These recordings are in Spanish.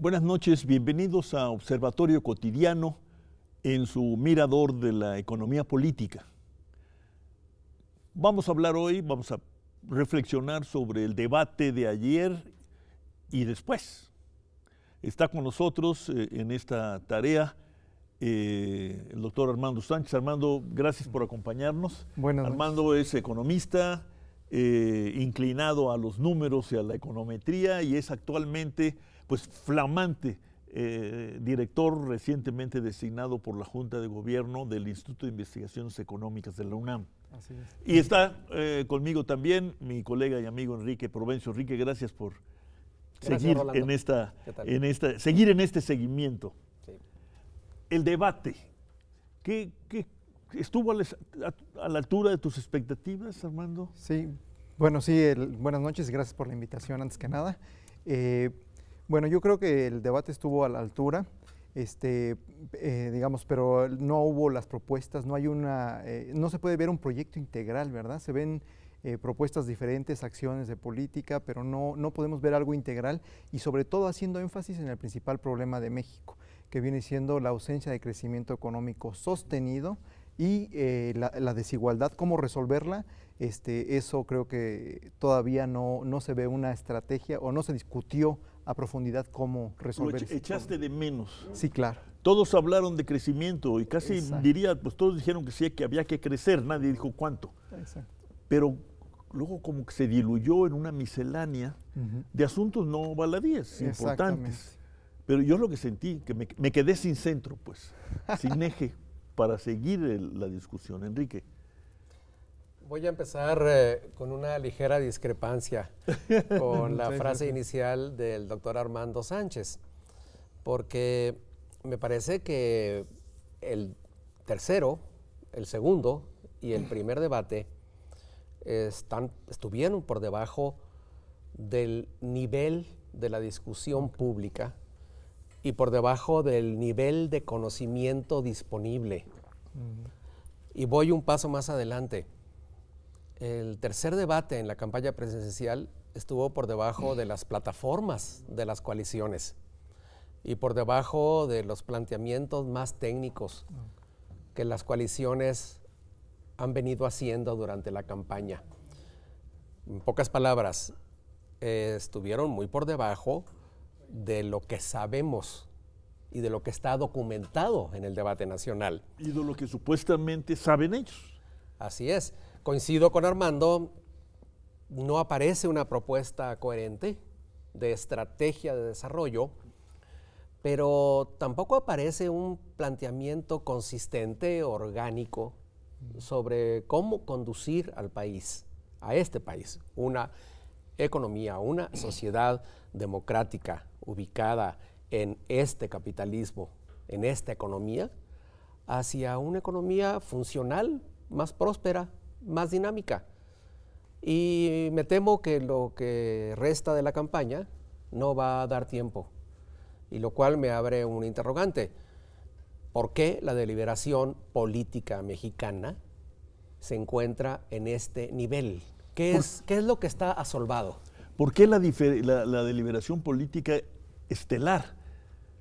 Buenas noches, bienvenidos a Observatorio Cotidiano en su mirador de la economía política. Vamos a hablar hoy, vamos a reflexionar sobre el debate de ayer y después. Está con nosotros en esta tarea el doctor Armando Sánchez. Armando, gracias por acompañarnos. Buenas noches. Armando es economista, inclinado a los números y a la econometría, y es actualmente pues flamante director recientemente designado por la Junta de Gobierno del Instituto de Investigaciones Económicas de la UNAM. Así es. Y está conmigo también mi colega y amigo Enrique Provencio. Enrique, gracias por seguir en este seguimiento. Sí. El debate, ¿qué estuvo a la altura de tus expectativas, Armando? Sí, bueno, sí, buenas noches, gracias por la invitación antes que nada. Bueno, yo creo que el debate estuvo a la altura, digamos, pero no hubo las propuestas, no hay no se puede ver un proyecto integral, ¿verdad? Se ven propuestas diferentes, acciones de política, pero no podemos ver algo integral y sobre todo haciendo énfasis en el principal problema de México, que viene siendo la ausencia de crecimiento económico sostenido y la desigualdad, cómo resolverla. Eso creo que todavía no se ve una estrategia o no se discutió a profundidad cómo resolver eso. Echaste de menos. Sí, claro. Todos hablaron de crecimiento y casi Exacto. diría, pues todos dijeron que sí, que había que crecer, nadie dijo cuánto. Exacto. Pero luego como que se diluyó en una miscelánea de asuntos no baladíes, importantes. Pero yo lo que sentí, que me quedé sin centro, pues, sin eje para seguir la discusión. Enrique. Voy a empezar con una ligera discrepancia con la frase inicial del doctor Armando Sánchez, porque me parece que el tercero, el segundo y el primer debate estuvieron por debajo del nivel de la discusión pública y por debajo del nivel de conocimiento disponible. Y voy un paso más adelante. El tercer debate en la campaña presidencial estuvo por debajo de las plataformas de las coaliciones y por debajo de los planteamientos más técnicos que las coaliciones han venido haciendo durante la campaña. En pocas palabras, estuvieron muy por debajo de lo que sabemos y de lo que está documentado en el debate nacional. Y de lo que supuestamente saben ellos. Así es. Coincido con Armando, no aparece una propuesta coherente de estrategia de desarrollo, pero tampoco aparece un planteamiento consistente, orgánico, sobre cómo conducir al país, a este país, una economía, una sociedad democrática ubicada en este capitalismo, en esta economía, hacia una economía funcional, más próspera, más dinámica. Y me temo que lo que resta de la campaña no va a dar tiempo, y lo cual me abre un interrogante. ¿Por qué la deliberación política mexicana se encuentra en este nivel? ¿Qué es lo que está asolvado? ¿Por qué la deliberación política estelar?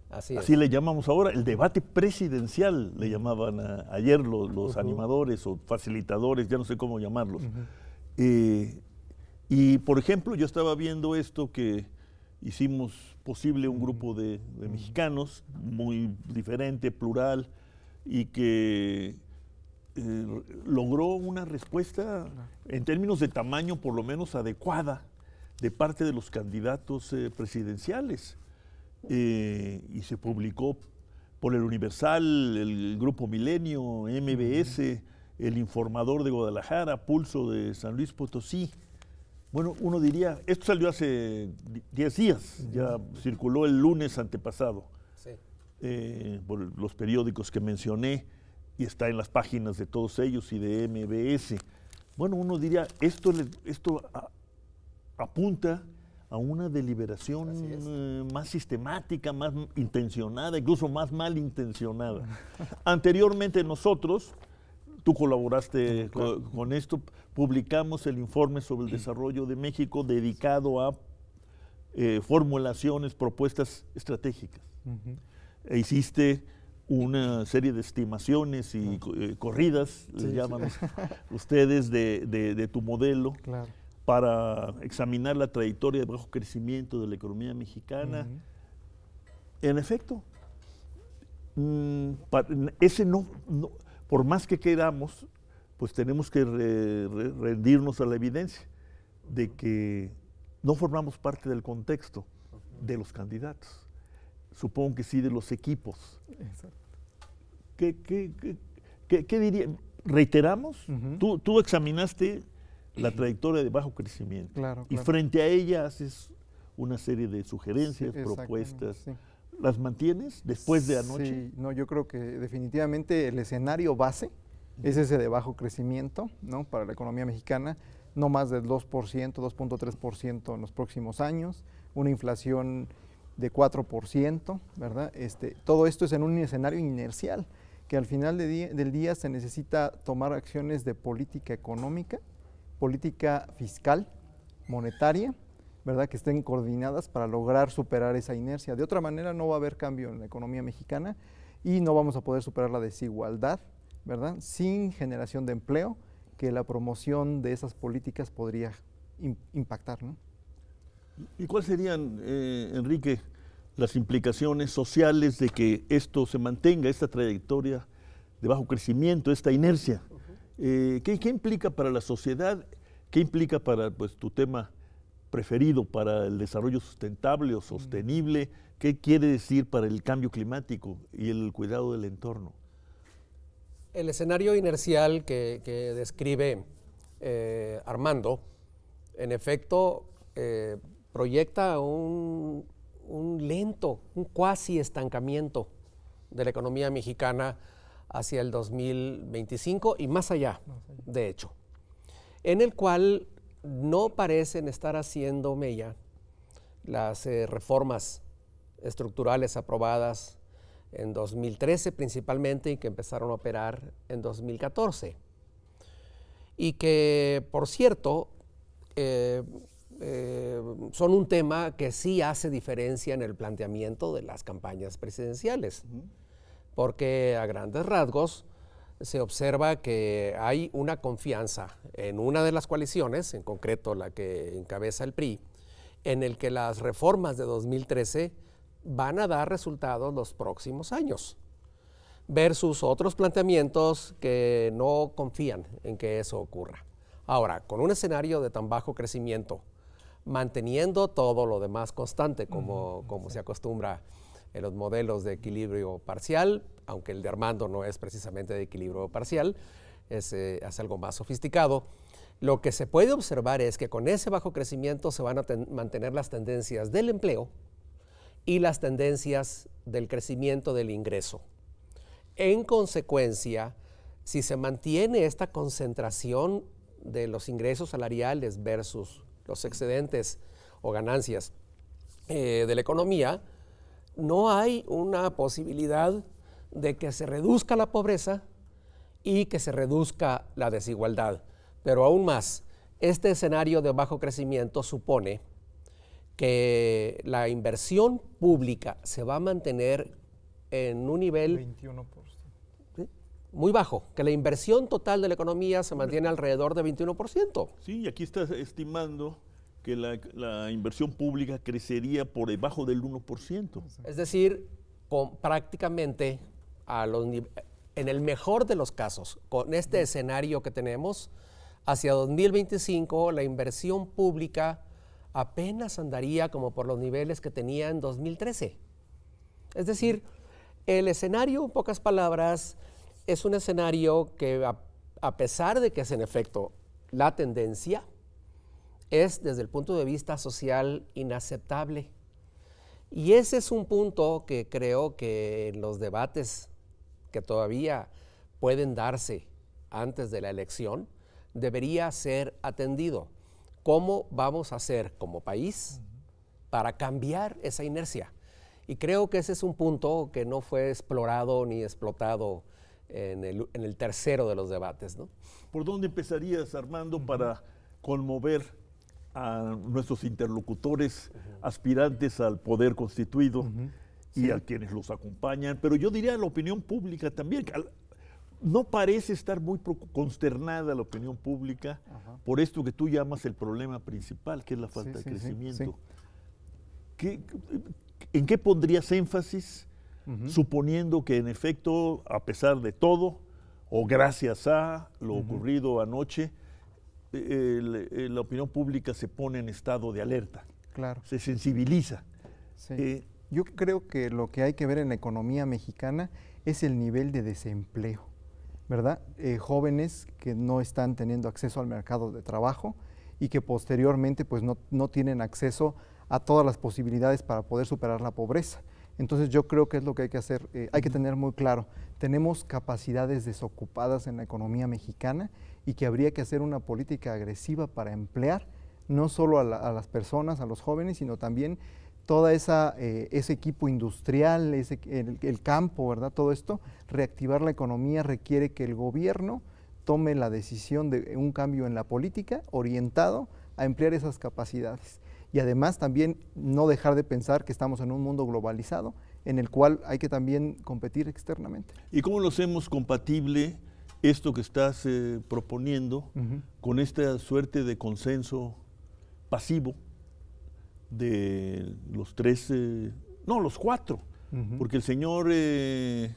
Así le llamamos ahora, el debate presidencial, le llamaban ayer los animadores o facilitadores, ya no sé cómo llamarlos. Y por ejemplo, yo estaba viendo esto que hicimos posible un grupo de mexicanos, muy diferente, plural, y que logró una respuesta en términos de tamaño por lo menos adecuada de parte de los candidatos presidenciales. Y se publicó por el Universal, el Grupo Milenio, MBS, el Informador de Guadalajara, Pulso de San Luis Potosí. Bueno, uno diría, esto salió hace 10 días, ya circuló el lunes antepasado, por los periódicos que mencioné, y está en las páginas de todos ellos y de MBS. Bueno, uno diría, esto apunta a una deliberación más sistemática, más intencionada, incluso más malintencionada. Anteriormente nosotros, tú colaboraste con esto, publicamos el informe sobre el desarrollo de México dedicado a formulaciones, propuestas estratégicas. E hiciste una serie de estimaciones y corridas, les llaman ustedes, de tu modelo, para examinar la trayectoria de bajo crecimiento de la economía mexicana. En efecto, ese por más que queramos, pues tenemos que rendirnos a la evidencia de que no formamos parte del contexto de los candidatos. Supongo que sí de los equipos. Exacto. ¿Qué diría? ¿Reiteramos? Tú examinaste la trayectoria de bajo crecimiento. Claro. Y frente a ella haces una serie de sugerencias, propuestas. Sí. ¿Las mantienes después de anoche? Sí, no, yo creo que definitivamente el escenario base es ese de bajo crecimiento, ¿no? Para la economía mexicana, no más del 2%, 2.3% en los próximos años, una inflación de 4%, ¿verdad? Todo esto es en un escenario inercial, que al final del día se necesita tomar acciones de política económica, política fiscal, monetaria, ¿verdad? Que estén coordinadas para lograr superar esa inercia. De otra manera no va a haber cambio en la economía mexicana y no vamos a poder superar la desigualdad, ¿verdad? Sin generación de empleo, que la promoción de esas políticas podría impactar, ¿no? ¿Y cuáles serían, Enrique, las implicaciones sociales de que esto se mantenga, esta trayectoria de bajo crecimiento, esta inercia? ¿Qué implica para la sociedad? ¿Qué implica para tu tema preferido, para el desarrollo sustentable o sostenible? ¿Qué quiere decir para el cambio climático y el cuidado del entorno? El escenario inercial que describe Armando, en efecto, proyecta un lento, un cuasi estancamiento de la economía mexicana hacia el 2025 y más allá, de hecho, en el cual no parecen estar haciendo mella las reformas estructurales aprobadas en 2013 principalmente y que empezaron a operar en 2014. Y que, por cierto, son un tema que sí hace diferencia en el planteamiento de las campañas presidenciales, porque a grandes rasgos se observa que hay una confianza en una de las coaliciones, en concreto la que encabeza el PRI, en el que las reformas de 2013 van a dar resultados los próximos años, versus otros planteamientos que no confían en que eso ocurra. Ahora, con un escenario de tan bajo crecimiento, manteniendo todo lo demás constante, como se acostumbra en los modelos de equilibrio parcial, aunque el de Armando no es precisamente de equilibrio parcial, es algo más sofisticado. Lo que se puede observar es que con ese bajo crecimiento se van a mantener las tendencias del empleo y las tendencias del crecimiento del ingreso. En consecuencia, si se mantiene esta concentración de los ingresos salariales versus los excedentes o ganancias de la economía, no hay una posibilidad de que se reduzca la pobreza y que se reduzca la desigualdad. Pero aún más, este escenario de bajo crecimiento supone que la inversión pública se va a mantener en un nivel 21%. Muy bajo, que la inversión total de la economía se mantiene alrededor de 21%. Sí, y aquí estás estimando que la inversión pública crecería por debajo del 1%. Es decir, prácticamente en el mejor de los casos, con este escenario que tenemos, hacia 2025 la inversión pública apenas andaría como por los niveles que tenía en 2013. Es decir, el escenario, en pocas palabras, es un escenario que a pesar de que es en efecto la tendencia, es desde el punto de vista social inaceptable. Y ese es un punto que creo que en los debates que todavía pueden darse antes de la elección debería ser atendido. ¿Cómo vamos a hacer como país para cambiar esa inercia? Y creo que ese es un punto que no fue explorado ni explotado en el tercero de los debates, ¿no? ¿Por dónde empezarías, Armando, para conmover a nuestros interlocutores aspirantes al poder constituido y a quienes los acompañan, pero yo diría a la opinión pública también. No parece estar muy consternada la opinión pública por esto que tú llamas el problema principal, que es la falta de crecimiento. ¿En qué pondrías énfasis, suponiendo que en efecto, a pesar de todo, o gracias a lo ocurrido anoche, la opinión pública se pone en estado de alerta, se sensibiliza? Yo creo que lo que hay que ver en la economía mexicana es el nivel de desempleo, ¿verdad? Jóvenes que no están teniendo acceso al mercado de trabajo y que posteriormente pues no tienen acceso a todas las posibilidades para poder superar la pobreza. Entonces yo creo que es lo que hay que hacer, hay que tener muy claro, tenemos capacidades desocupadas en la economía mexicana y que habría que hacer una política agresiva para emplear no solo a las personas, a los jóvenes, sino también toda ese equipo industrial, el campo, ¿verdad? Todo esto, reactivar la economía requiere que el gobierno tome la decisión de un cambio en la política orientado a emplear esas capacidades. Y además también no dejar de pensar que estamos en un mundo globalizado en el cual hay que también competir externamente. ¿Y cómo lo hacemos compatible esto que estás proponiendo con esta suerte de consenso pasivo de los los cuatro? Porque el señor de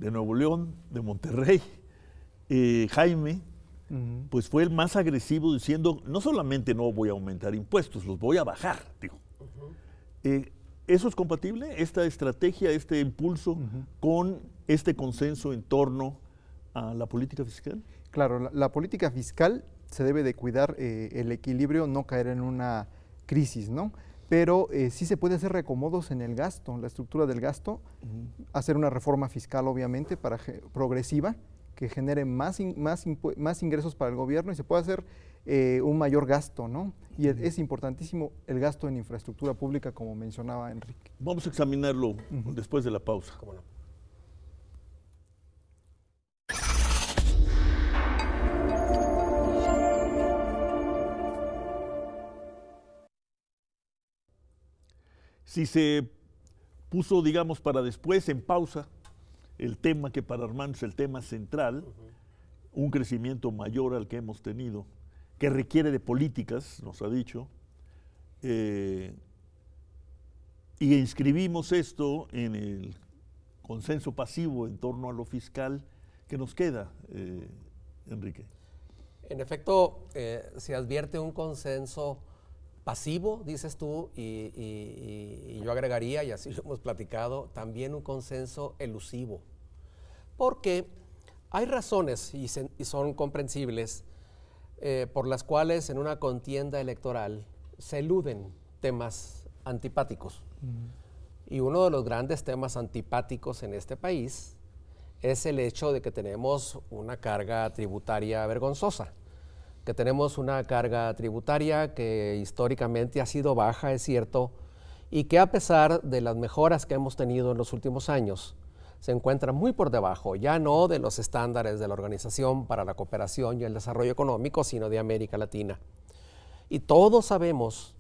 Nuevo León, de Monterrey, Jaime, pues fue el más agresivo diciendo, no solamente no voy a aumentar impuestos, los voy a bajar, dijo. ¿Eso es compatible, esta estrategia, este impulso, con este consenso en torno a la política fiscal? Claro, la política fiscal se debe de cuidar el equilibrio, no caer en una crisis, ¿no? Pero sí se puede hacer reacomodos en el gasto, en la estructura del gasto, hacer una reforma fiscal obviamente progresiva, que genere más ingresos para el gobierno y se puede hacer un mayor gasto, ¿no? Y es importantísimo el gasto en infraestructura pública, como mencionaba Enrique. Vamos a examinarlo después de la pausa. ¿Cómo no? Si se puso, digamos, para después en pausa el tema que para Armando es el tema central, un crecimiento mayor al que hemos tenido, que requiere de políticas, nos ha dicho, y inscribimos esto en el consenso pasivo en torno a lo fiscal, ¿qué nos queda, Enrique? En efecto, se advierte un consenso pasivo, dices tú, y yo agregaría, y así lo hemos platicado, también un consenso elusivo. Porque hay razones, y son comprensibles, por las cuales en una contienda electoral se eluden temas antipáticos. Y uno de los grandes temas antipáticos en este país es el hecho de que tenemos una carga tributaria vergonzosa, que tenemos una carga tributaria que históricamente ha sido baja, es cierto, y que a pesar de las mejoras que hemos tenido en los últimos años, se encuentra muy por debajo, ya no de los estándares de la Organización para la Cooperación y el Desarrollo Económico, sino de América Latina. Y todos sabemos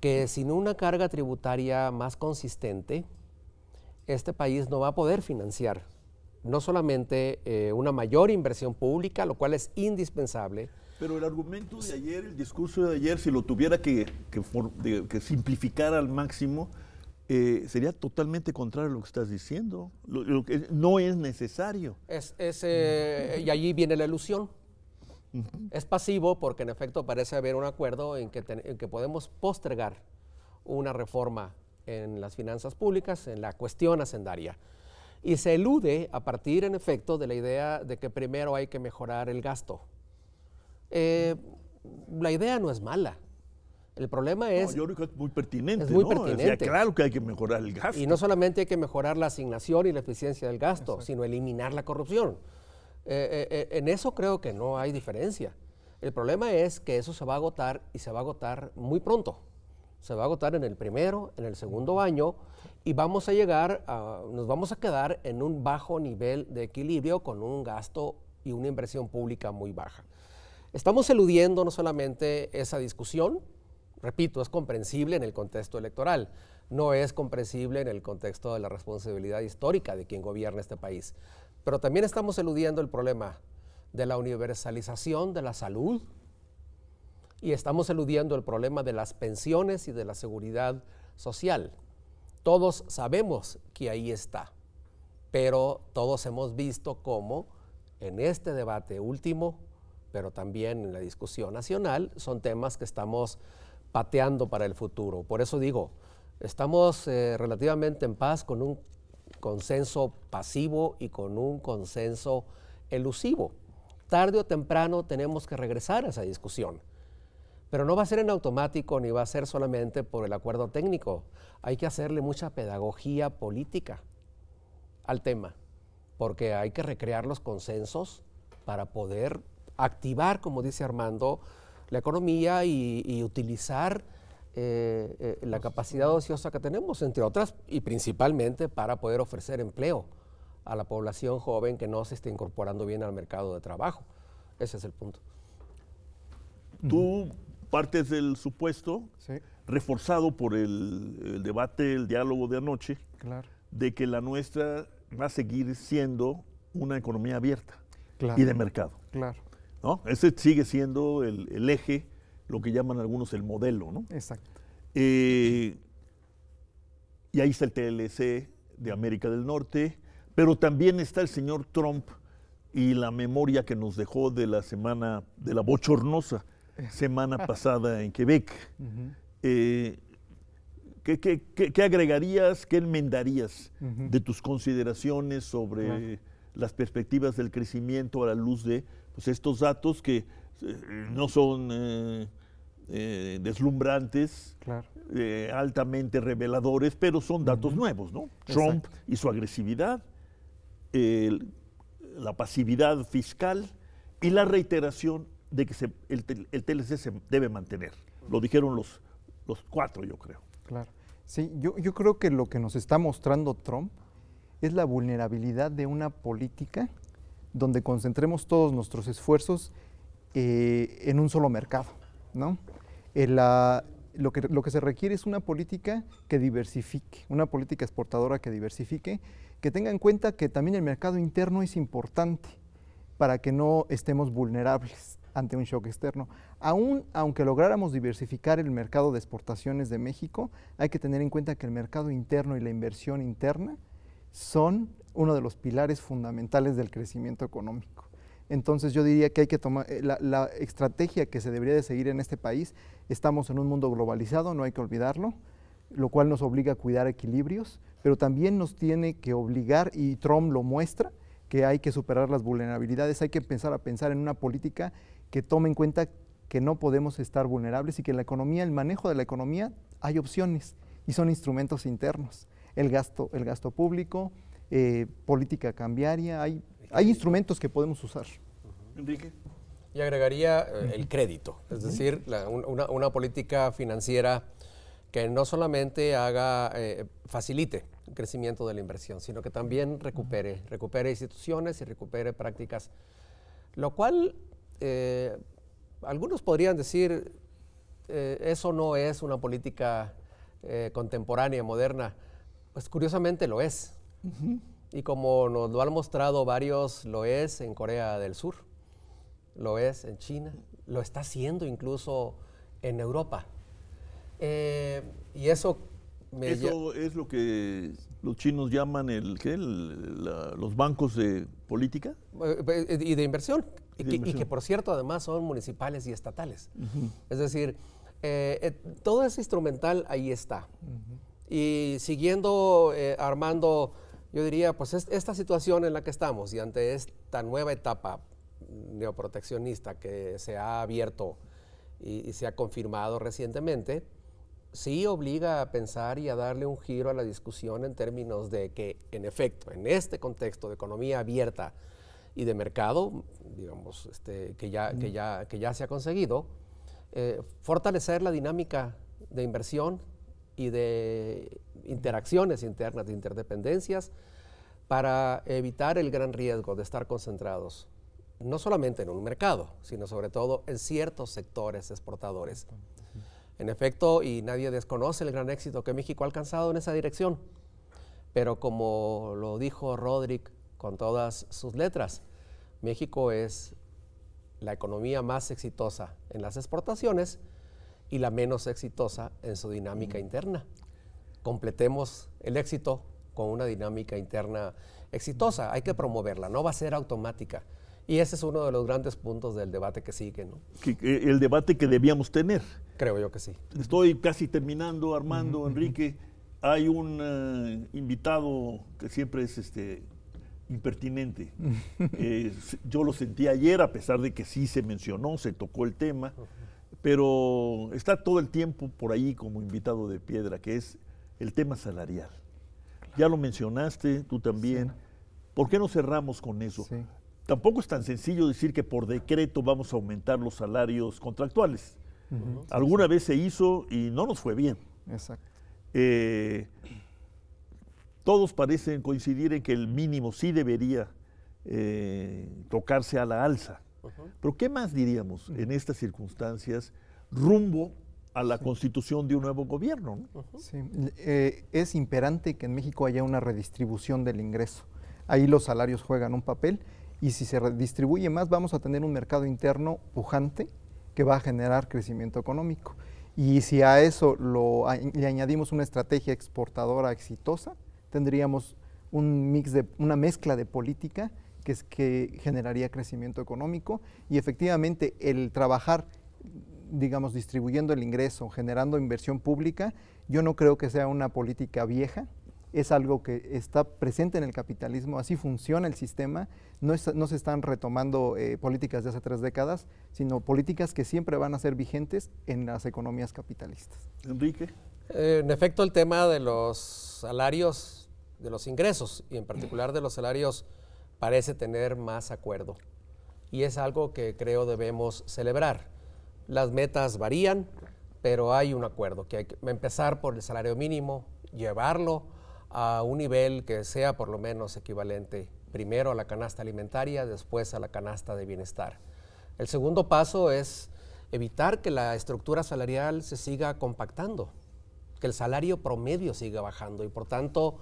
que sin una carga tributaria más consistente, este país no va a poder financiar no solamente una mayor inversión pública, lo cual es indispensable. Pero el argumento de ayer, el discurso de ayer, si lo tuviera que simplificar al máximo, sería totalmente contrario a lo que estás diciendo. Lo que no es necesario. Y allí viene la ilusión. Es pasivo porque en efecto parece haber un acuerdo en que podemos postergar una reforma en las finanzas públicas, en la cuestión hacendaria. Y se elude a partir, en efecto, de la idea de que primero hay que mejorar el gasto. La idea no es mala. El problema es... yo creo que es muy pertinente. Es muy pertinente. O sea, claro que hay que mejorar el gasto. Y no solamente hay que mejorar la asignación y la eficiencia del gasto, sino eliminar la corrupción. En eso creo que no hay diferencia. El problema es que eso se va a agotar y se va a agotar muy pronto. Se va a agotar en el primero, en el segundo año y nos vamos a quedar en un bajo nivel de equilibrio con un gasto y una inversión pública muy baja. Estamos eludiendo no solamente esa discusión, repito, es comprensible en el contexto electoral, no es comprensible en el contexto de la responsabilidad histórica de quien gobierna este país, pero también estamos eludiendo el problema de la universalización de la salud y estamos eludiendo el problema de las pensiones y de la seguridad social. Todos sabemos que ahí está, pero todos hemos visto cómo en este debate último, pero también en la discusión nacional, son temas que estamos pateando para el futuro. Por eso digo, estamos relativamente en paz con un consenso pasivo y con un consenso elusivo. Tarde o temprano tenemos que regresar a esa discusión, pero no va a ser en automático ni va a ser solamente por el acuerdo técnico. Hay que hacerle mucha pedagogía política al tema, porque hay que recrear los consensos para poder activar, como dice Armando, la economía y utilizar la capacidad ociosa que tenemos, entre otras, y principalmente para poder ofrecer empleo a la población joven que no se está incorporando bien al mercado de trabajo. Ese es el punto. Tú partes del supuesto, Sí, reforzado por el debate, el diálogo de anoche, claro. de que la nuestra va a seguir siendo una economía abierta Claro. y de mercado, Claro, ¿no? Ese sigue siendo el eje, lo que llaman algunos el modelo, ¿no? exacto. Y ahí está el TLC de América del Norte, pero también está el señor Trump y la memoria que nos dejó de la semana, de la bochornosa semana pasada en Quebec. ¿Qué agregarías, qué enmendarías de tus consideraciones sobre las perspectivas del crecimiento a la luz de pues, estos datos que no son deslumbrantes, Claro. altamente reveladores, pero son datos nuevos, ¿no? Trump y su agresividad, la pasividad fiscal y la reiteración de que el TLC se debe mantener. Lo dijeron los cuatro, yo creo. Claro. Sí, yo creo que lo que nos está mostrando Trump es la vulnerabilidad de una política donde concentremos todos nuestros esfuerzos en un solo mercado, ¿no? Lo que se requiere es una política que diversifique, una política exportadora que diversifique, que tenga en cuenta que también el mercado interno es importante para que no estemos vulnerables ante un shock externo. Aunque lográramos diversificar el mercado de exportaciones de México, hay que tener en cuenta que el mercado interno y la inversión interna son uno de los pilares fundamentales del crecimiento económico. Entonces yo diría que hay que tomar la estrategia que se debería de seguir en este país. Estamos en un mundo globalizado, no hay que olvidarlo, lo cual nos obliga a cuidar equilibrios, pero también nos tiene que obligar, y Trump lo muestra, que hay que superar las vulnerabilidades, hay que empezar a pensar en una política que tome en cuenta que no podemos estar vulnerables y que la economía, el manejo de la economía, hay opciones y son instrumentos internos. El gasto público, política cambiaria, hay instrumentos que podemos usar. Enrique. Y agregaría el crédito, es decir, una política financiera que no solamente facilite el crecimiento de la inversión, sino que también recupere instituciones y recupere prácticas, lo cual algunos podrían decir eso no es una política contemporánea, moderna. Pues curiosamente lo es. Y como nos lo han mostrado varios, lo es en Corea del Sur, lo es en China, lo está haciendo incluso en Europa. Y eso es lo que los chinos llaman los bancos de política. Y de inversión. Y que por cierto además son municipales y estatales. Es decir, todo ese instrumental ahí está. Y siguiendo, Armando, yo diría, pues esta situación en la que estamos y ante esta nueva etapa neoproteccionista que se ha abierto y se ha confirmado recientemente, sí obliga a pensar y a darle un giro a la discusión en términos de que, en efecto, en este contexto de economía abierta y de mercado, digamos, que ya se ha conseguido, fortalecer la dinámica de inversión y de interacciones internas, de interdependencias, para evitar el gran riesgo de estar concentrados no solamente en un mercado, sino sobre todo en ciertos sectores exportadores. En efecto, y nadie desconoce el gran éxito que México ha alcanzado en esa dirección, pero como lo dijo Rodrik con todas sus letras, México es la economía más exitosa en las exportaciones y la menos exitosa en su dinámica interna. Completemos el éxito con una dinámica interna exitosa. Hay que promoverla, no va a ser automática. Y ese es uno de los grandes puntos del debate que sigue, ¿no? El debate que debíamos tener. Creo yo que sí. Estoy casi terminando, Armando, Enrique. Hay un invitado que siempre es impertinente. Yo lo sentí ayer, a pesar de que sí se mencionó, se tocó el tema, pero está todo el tiempo por ahí como invitado de piedra, que es el tema salarial. Ya lo mencionaste, tú también. Sí. ¿Por qué no cerramos con eso? Sí. Tampoco es tan sencillo decir que por decreto vamos a aumentar los salarios contractuales. Alguna vez se hizo y no nos fue bien. Exacto. Todos parecen coincidir en que el mínimo sí debería tocarse a la alza. Pero ¿qué más diríamos en estas circunstancias rumbo a la constitución de un nuevo gobierno, ¿no? Sí. Es imperante que en México haya una redistribución del ingreso. Ahí los salarios juegan un papel y si se redistribuye más vamos a tener un mercado interno pujante que va a generar crecimiento económico. Y si a eso le añadimos una estrategia exportadora exitosa, tendríamos una mezcla de política que generaría crecimiento económico y efectivamente el trabajar, digamos, distribuyendo el ingreso, generando inversión pública, yo no creo que sea una política vieja, es algo que está presente en el capitalismo, así funciona el sistema, no se están retomando políticas de hace 3 décadas, sino políticas que siempre van a ser vigentes en las economías capitalistas. Enrique. En efecto, el tema de los salarios, de los ingresos, y en particular de los salarios, parece tener más acuerdo. Y es algo que creo debemos celebrar. Las metas varían, pero hay un acuerdo, que hay que empezar por el salario mínimo, llevarlo a un nivel que sea por lo menos equivalente primero a la canasta alimentaria, después a la canasta de bienestar. El segundo paso es evitar que la estructura salarial se siga compactando, que el salario promedio siga bajando y por tanto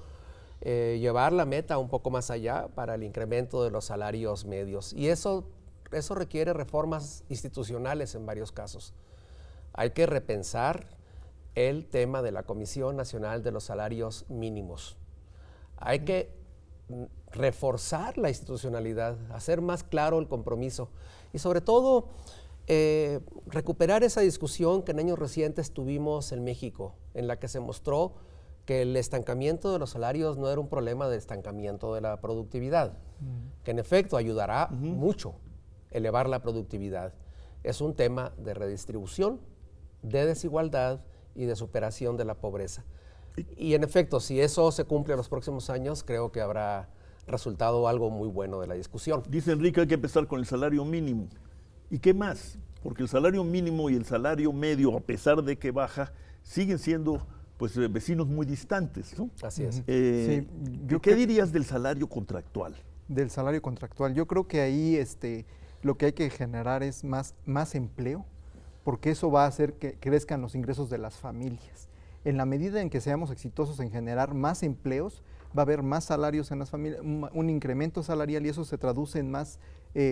llevar la meta un poco más allá para el incremento de los salarios medios. Y eso requiere reformas institucionales en varios casos. Hay que repensar el tema de la Comisión Nacional de los Salarios Mínimos. Hay que reforzar la institucionalidad, hacer más claro el compromiso y sobre todo recuperar esa discusión que en años recientes tuvimos en México, en la que se mostró que el estancamiento de los salarios no era un problema de estancamiento de la productividad, que en efecto ayudará mucho elevar la productividad. Es un tema de redistribución, de desigualdad y de superación de la pobreza. Y en efecto, si eso se cumple en los próximos años, creo que habrá resultado algo muy bueno de la discusión. Dice Enrique, hay que empezar con el salario mínimo. ¿Y qué más? Porque el salario mínimo y el salario medio, a pesar de que baja, siguen siendo pues vecinos muy distantes, ¿no? Así es. Sí, ¿Qué dirías del salario contractual? Del salario contractual. Yo creo que ahí lo que hay que generar es más empleo, porque eso va a hacer que crezcan los ingresos de las familias. En la medida en que seamos exitosos en generar más empleos, va a haber más salarios en las familias, un incremento salarial y eso se traduce en más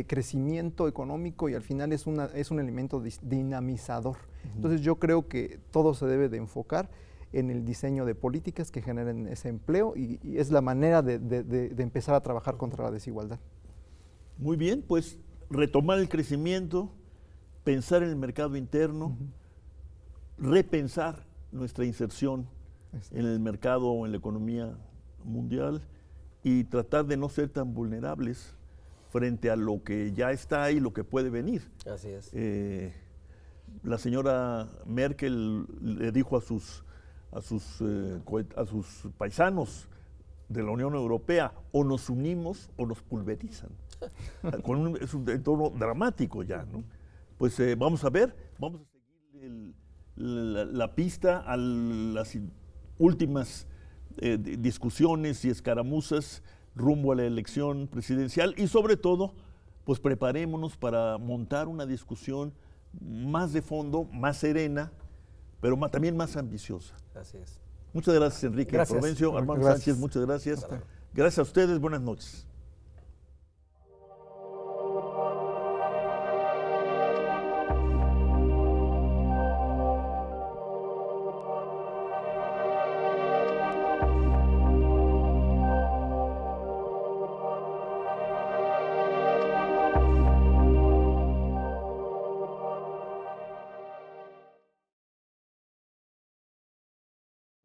crecimiento económico y al final es un elemento dinamizador. Entonces yo creo que todo se debe de enfocar en el diseño de políticas que generen ese empleo y es la manera de empezar a trabajar contra la desigualdad. Muy bien, pues retomar el crecimiento, pensar en el mercado interno, repensar nuestra inserción en el mercado o en la economía mundial y tratar de no ser tan vulnerables frente a lo que ya está ahí, lo que puede venir. Así es. La señora Merkel le dijo a sus paisanos de la Unión Europea, o nos unimos o nos pulverizan. Es un entorno dramático ya, ¿no? Pues vamos a ver, vamos a seguir la pista a las últimas discusiones y escaramuzas rumbo a la elección presidencial y sobre todo, pues pues preparémonos para montar una discusión más de fondo, más serena, pero también más ambiciosa. Así es. Muchas gracias, Enrique Gracias. Provencio. Armando Gracias. Sánchez, muchas gracias. Gracias a ustedes, buenas noches.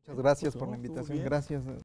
Muchas gracias por la Estuvo invitación. bien. Gracias.